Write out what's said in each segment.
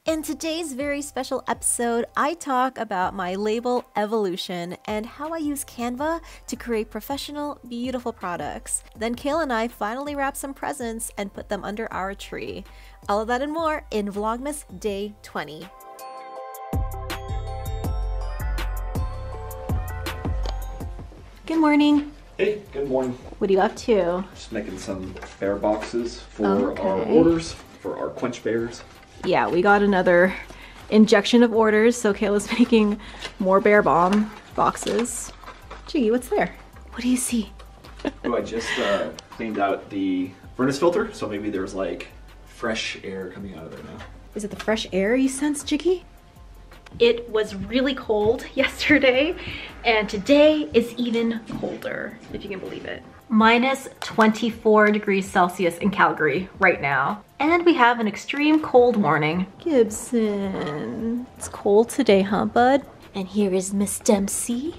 In today's very special episode, I talk about my label evolution and how I use Canva to create professional, beautiful products. Then Cale and I finally wrap some presents and put them under our tree. All of that and more in Vlogmas Day 20. Good morning. Hey, good morning. What are you up to? Just making some bear boxes for our orders, for our quench bears. Yeah, we got another injection of orders, so Cale is making more bear bomb boxes. Gee, what's there? What do you see? Oh, I just cleaned out the furnace filter, so maybe there's like fresh air coming out of there now. Is it the fresh air you sense, Jiggy? It was really cold yesterday, and today is even colder, if you can believe it. Minus 24 degrees Celsius in Calgary right now. And we have an extreme cold morning. Gibson. It's cold today, huh, bud? And here is Miss Dempsey.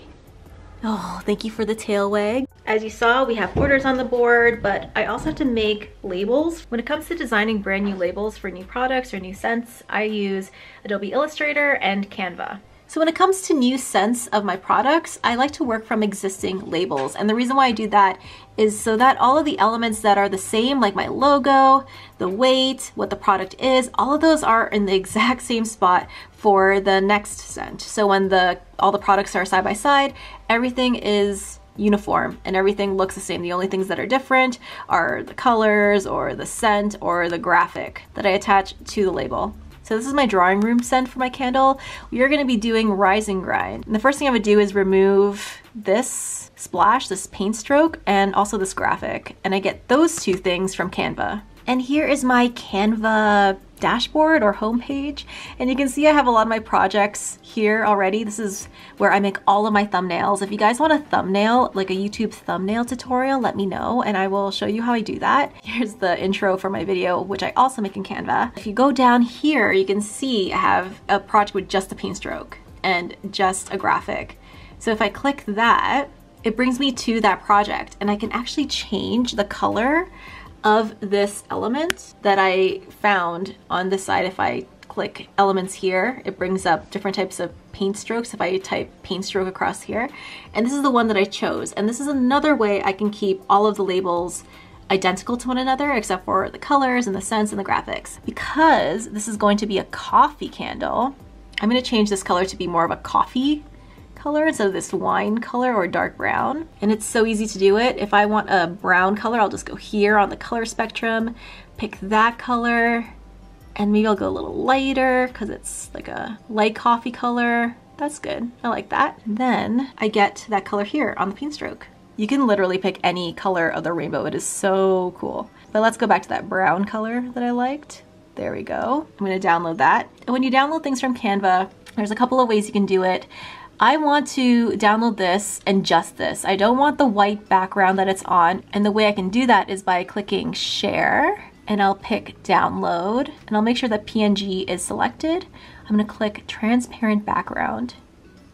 Oh, thank you for the tail wag. As you saw, we have orders on the board, but I also have to make labels. When it comes to designing brand new labels for new products or new scents, I use Adobe Illustrator and Canva. So when it comes to new scents of my products, I like to work from existing labels. And the reason why I do that is so that all of the elements that are the same, like my logo, the weight, what the product is, all of those are in the exact same spot for the next scent. So when all the products are side by side, everything is uniform and everything looks the same. The only things that are different are the colors or the scent or the graphic that I attach to the label. So this is my drawing room scent for my candle. We are gonna be doing Rise and Grind. And the first thing I would do is remove this splash, this paint stroke, and also this graphic. And I get those two things from Canva. And here is my Canva dashboard or homepage. And you can see I have a lot of my projects here already. This is where I make all of my thumbnails. If you guys want a thumbnail, like a YouTube thumbnail tutorial, let me know and I will show you how I do that. Here's the intro for my video, which I also make in Canva. If you go down here, you can see I have a project with just a paint stroke and just a graphic. So if I click that, it brings me to that project and I can actually change the color of this element that I found on this side. If I click elements here, it brings up different types of paint strokes if I type paint stroke across here. And this is the one that I chose. And this is another way I can keep all of the labels identical to one another except for the colors and the scents and the graphics. Because this is going to be a coffee candle, I'm going to change this color to be more of a coffee color instead of this wine color or dark brown. And it's so easy to do it. If I want a brown color, I'll just go here on the color spectrum, pick that color, and maybe I'll go a little lighter because it's like a light coffee color. That's good. I like that. And then I get that color here on the paint stroke. You can literally pick any color of the rainbow. It is so cool. But let's go back to that brown color that I liked. There we go. I'm going to download that. And when you download things from Canva, there's a couple of ways you can do it. I want to download this and just this. I don't want the white background that it's on. And the way I can do that is by clicking share and I'll pick download and I'll make sure that PNG is selected. I'm gonna click transparent background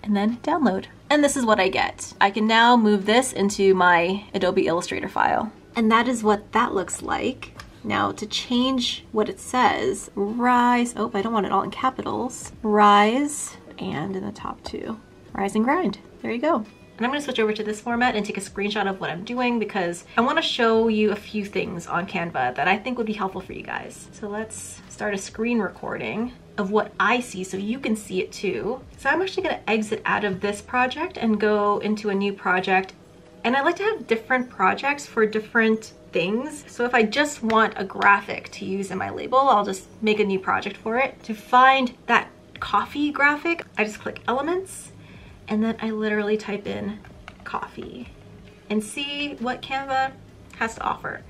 and then download. And this is what I get. I can now move this into my Adobe Illustrator file. And that is what that looks like. Now to change what it says, rise, oh, I don't want it all in capitals. Rise, and in the top two. Rise and Grind. There you go. And I'm gonna switch over to this format and take a screenshot of what I'm doing because I wanna show you a few things on Canva that I think would be helpful for you guys. So let's start a screen recording of what I see so you can see it too. So I'm actually gonna exit out of this project and go into a new project. And I like to have different projects for different things. So if I just want a graphic to use in my label, I'll just make a new project for it. To find that coffee graphic, I just click elements and then I literally type in coffee and see what Canva has to offer.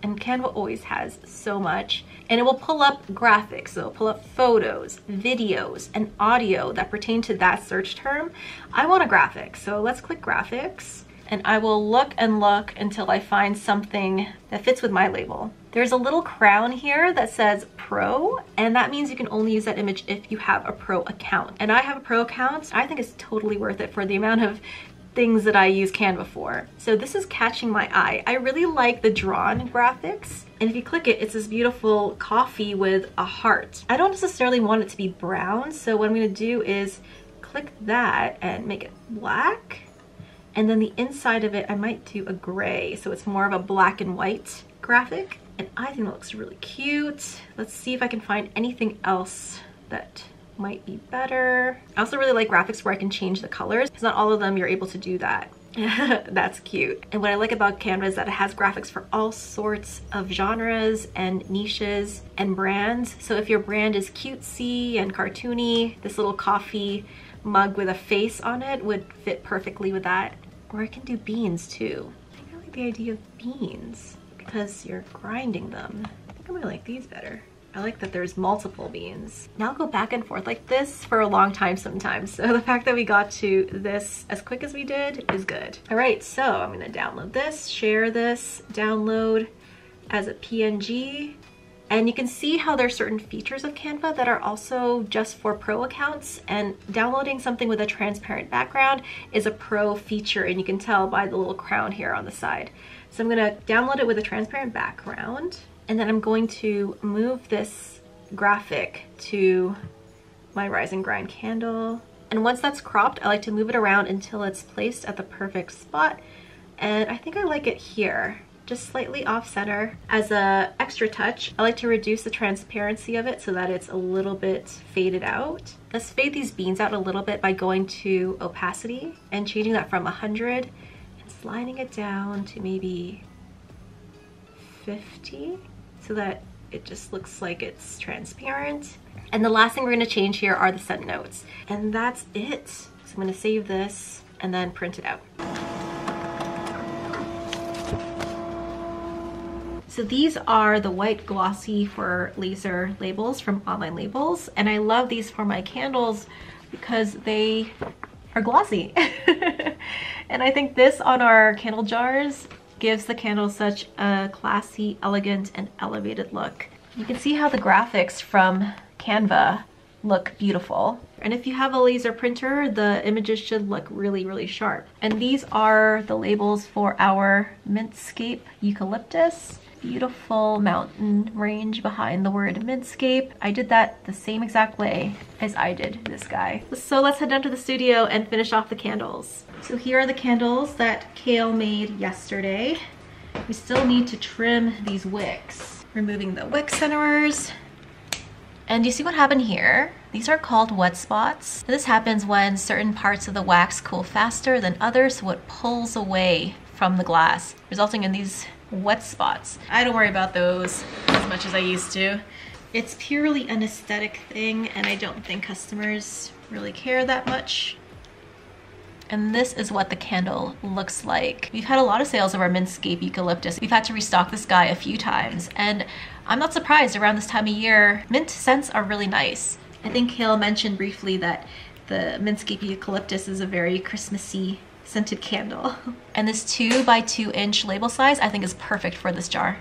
And Canva always has so much, and it will pull up graphics, so it'll pull up photos, videos, and audio that pertain to that search term. I want a graphic, so let's click graphics and I will look and look until I find something that fits with my label. There's a little crown here that says Pro, and that means you can only use that image if you have a Pro account. And I have a Pro account. I think it's totally worth it for the amount of things that I use Canva for. So this is catching my eye. I really like the drawn graphics. And if you click it, it's this beautiful coffee with a heart. I don't necessarily want it to be brown. So what I'm gonna do is click that and make it black. And then the inside of it, I might do a gray. So it's more of a black and white graphic. And I think it looks really cute. Let's see if I can find anything else that might be better. I also really like graphics where I can change the colors, because not all of them you're able to do that. That's cute. And what I like about Canva is that it has graphics for all sorts of genres and niches and brands. So if your brand is cutesy and cartoony, this little coffee mug with a face on it would fit perfectly with that. Or I can do beans too. I think I like the idea of beans because you're grinding them. I think I might like these better. I like that there's multiple beans. Now I'll go back and forth like this for a long time sometimes. So the fact that we got to this as quick as we did is good. All right, so I'm gonna download this, share this, download as a PNG. And you can see how there's certain features of Canva that are also just for pro accounts, and downloading something with a transparent background is a pro feature, and you can tell by the little crown here on the side. So I'm gonna download it with a transparent background. And then I'm going to move this graphic to my Rise and Grind candle. And once that's cropped, I like to move it around until it's placed at the perfect spot. And I think I like it here, just slightly off center. As a extra touch, I like to reduce the transparency of it so that it's a little bit faded out. Let's fade these beans out a little bit by going to opacity and changing that from 100 and sliding it down to maybe 50. So that it just looks like it's transparent. And the last thing we're gonna change here are the scent notes. And that's it. So I'm gonna save this and then print it out. So these are the white glossy for laser labels from Online Labels. And I love these for my candles because they are glossy. And I think this on our candle jars gives the candle such a classy, elegant, and elevated look. You can see how the graphics from Canva look beautiful. And if you have a laser printer, the images should look really, really sharp. And these are the labels for our Mintscape eucalyptus. Beautiful mountain range behind the word Mintscape. I did that the same exact way as I did this guy. So let's head down to the studio and finish off the candles. So here are the candles that Cale made yesterday. We still need to trim these wicks. Removing the wick centerers. And you see what happened here? These are called wet spots. This happens when certain parts of the wax cool faster than others, so it pulls away from the glass, resulting in these wet spots. I don't worry about those as much as I used to. It's purely an aesthetic thing, and I don't think customers really care that much. And this is what the candle looks like. We've had a lot of sales of our Mintscape eucalyptus. We've had to restock this guy a few times, and I'm not surprised. Around this time of year, mint scents are really nice. I think Cale mentioned briefly that the Mintscape eucalyptus is a very Christmassy scented candle. And this 2 by 2 inch label size I think is perfect for this jar.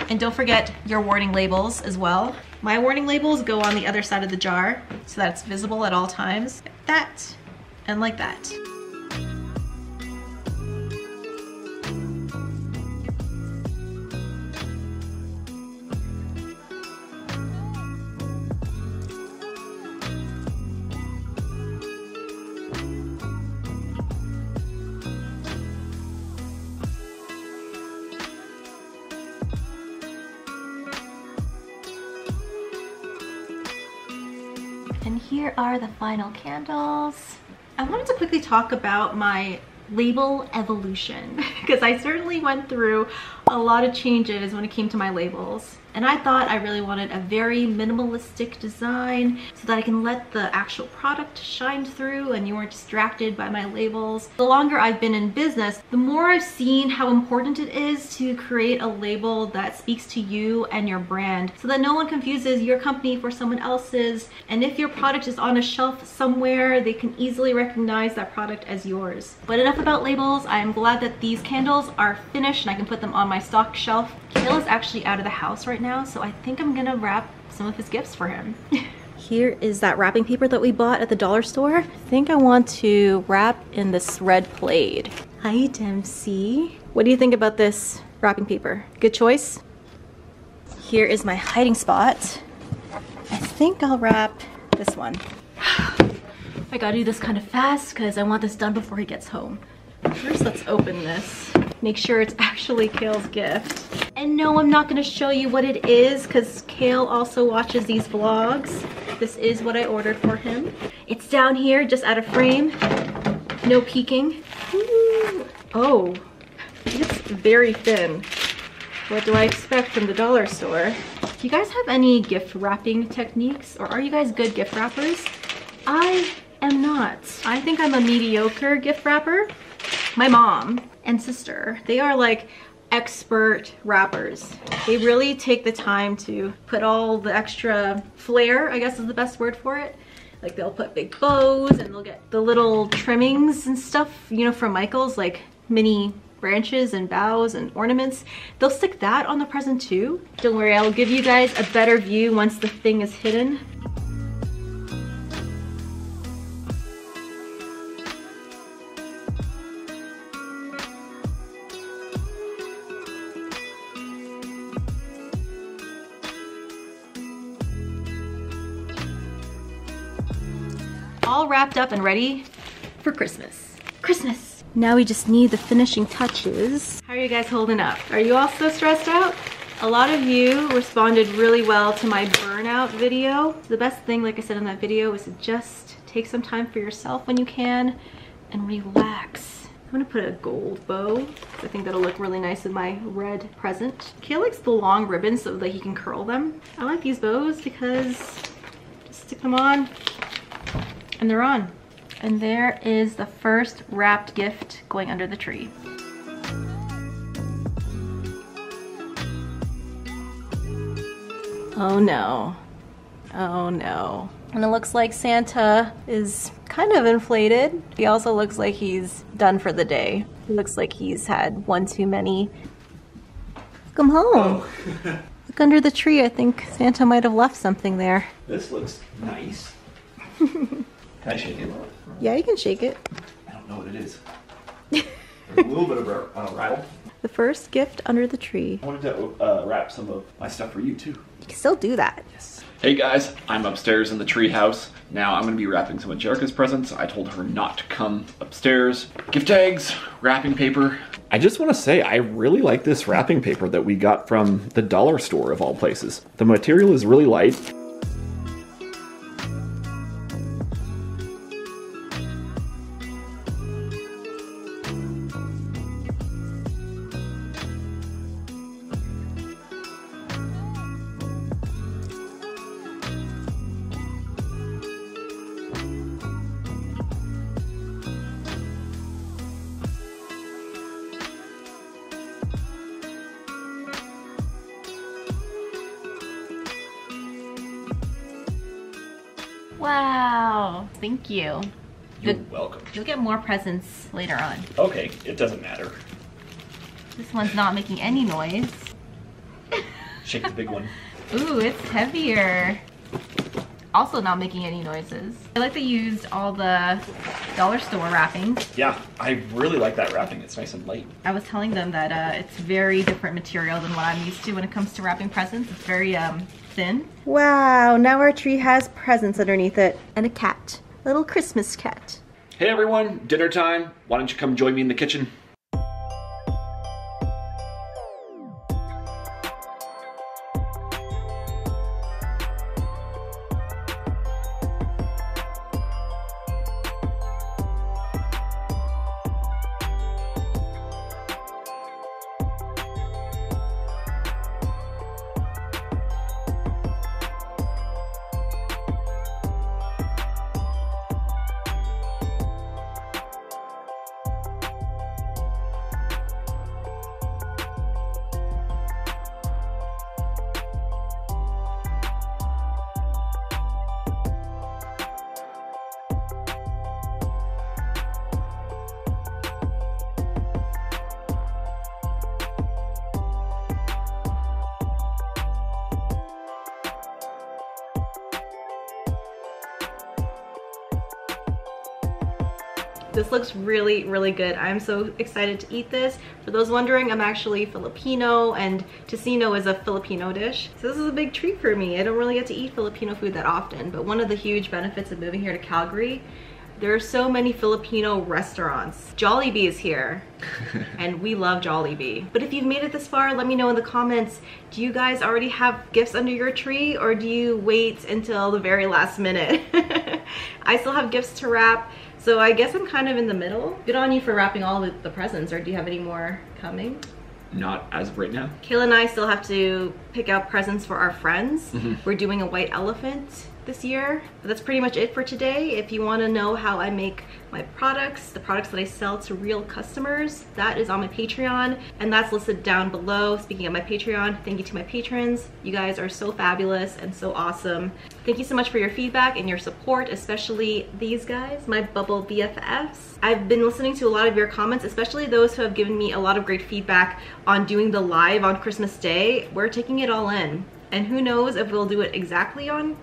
And don't forget your warning labels as well. My warning labels go on the other side of the jar so that it's visible at all times. Like that and like that. And here are the final candles. I wanted to quickly talk about my label evolution because I certainly went through a lot of changes when it came to my labels. And I thought I really wanted a very minimalistic design so that I can let the actual product shine through and you weren't distracted by my labels. The longer I've been in business, the more I've seen how important it is to create a label that speaks to you and your brand so that no one confuses your company for someone else's. And if your product is on a shelf somewhere, they can easily recognize that product as yours. But enough about labels. I am glad that these candles are finished and I can put them on my stock shelf. Cale is actually out of the house right now, so I think I'm gonna wrap some of his gifts for him. Here is that wrapping paper that we bought at the dollar store. I think I want to wrap in this red plaid. Hi, Dempsey. What do you think about this wrapping paper? Good choice? Here is my hiding spot. I think I'll wrap this one. I gotta do this kind of fast because I want this done before he gets home. First, let's open this. Make sure it's actually Cale's gift. And no, I'm not gonna show you what it is because Cale also watches these vlogs. This is what I ordered for him. It's down here, just out of frame. No peeking. Ooh. Oh, it's very thin. What do I expect from the dollar store? Do you guys have any gift wrapping techniques, or are you guys good gift wrappers? I am not. I think I'm a mediocre gift wrapper. My mom and sister, they are like expert wrappers. They really take the time to put all the extra flair, I guess is the best word for it. Like they'll put big bows and they'll get the little trimmings and stuff, you know, from Michael's, like mini branches and boughs and ornaments. They'll stick that on the present too. Don't worry, I'll give you guys a better view once the thing is hidden. All wrapped up and ready for Christmas. Christmas! Now we just need the finishing touches. How are you guys holding up? Are you all so stressed out? A lot of you responded really well to my burnout video. The best thing, like I said in that video, is to just take some time for yourself when you can and relax. I'm gonna put a gold bow. I think that'll look really nice with my red present. Cale likes the long ribbons so that he can curl them. I like these bows because just stick them on and they're on. And there is the first wrapped gift going under the tree. Oh no. Oh no. And it looks like Santa is kind of inflated. He also looks like he's done for the day. He looks like he's had one too many. Come home. Oh. Look under the tree. I think Santa might have left something there. This looks nice. Can I shake it? Yeah, you can shake it. I don't know what it is. There's a little bit of a rattle. The first gift under the tree. I wanted to wrap some of my stuff for you too. You can still do that. Yes. Hey guys, I'm upstairs in the tree house. Now I'm gonna be wrapping some of Jerica's presents. I told her not to come upstairs. Gift tags, wrapping paper. I just want to say I really like this wrapping paper that we got from the dollar store of all places. The material is really light. Wow, thank you. You're welcome. You'll get more presents later on. Okay, it doesn't matter. This one's not making any noise. Shake the big one. Ooh, it's heavier. Also not making any noises. I like they used all the dollar store wrappings. Yeah, I really like that wrapping. It's nice and light. I was telling them that it's very different material than what I'm used to when it comes to wrapping presents. It's very thin. Wow, now our tree has presents underneath it. And a cat. A little Christmas cat. Hey everyone, dinner time. Why don't you come join me in the kitchen? This looks really, really good. I'm so excited to eat this. For those wondering, I'm actually Filipino, and tocino is a Filipino dish. So this is a big treat for me. I don't really get to eat Filipino food that often, but one of the huge benefits of moving here to Calgary, there are so many Filipino restaurants. Jollibee is here, and we love Jollibee. But if you've made it this far, let me know in the comments, do you guys already have gifts under your tree, or do you wait until the very last minute? I still have gifts to wrap, so I guess I'm kind of in the middle. Good on you for wrapping all of the presents, or do you have any more coming? Not as of right now. Cale and I still have to pick out presents for our friends. We're doing a white elephant this year. But that's pretty much it for today. If you want to know how I make my products, the products that I sell to real customers, that is on my Patreon, and that's listed down below. Speaking of my Patreon, thank you to my patrons. You guys are so fabulous and so awesome. Thank you so much for your feedback and your support, especially these guys, my bubble BFFs. I've been listening to a lot of your comments, especially those who have given me a lot of great feedback on doing the live on Christmas Day. We're taking it all in, and who knows if we'll do it exactly on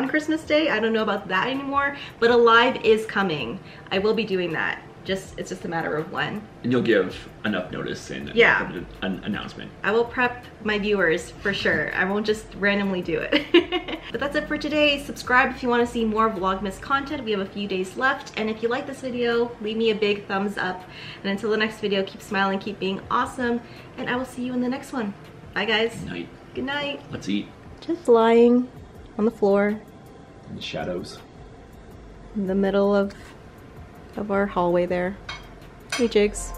Christmas Day. I don't know about that anymore, but a live is coming. I will be doing that. It's just a matter of when. And you'll give enough notice and yeah, an announcement. I will prep my viewers for sure. I won't just randomly do it. But that's it for today. Subscribe if you want to see more Vlogmas content. We have a few days left, and if you like this video, leave me a big thumbs up. And until the next video, keep smiling, keep being awesome, and I will see you in the next one. Bye guys. Good night. Good night. Let's eat. Just lying on the floor In the shadows. in the middle of our hallway there. Hey Jigs.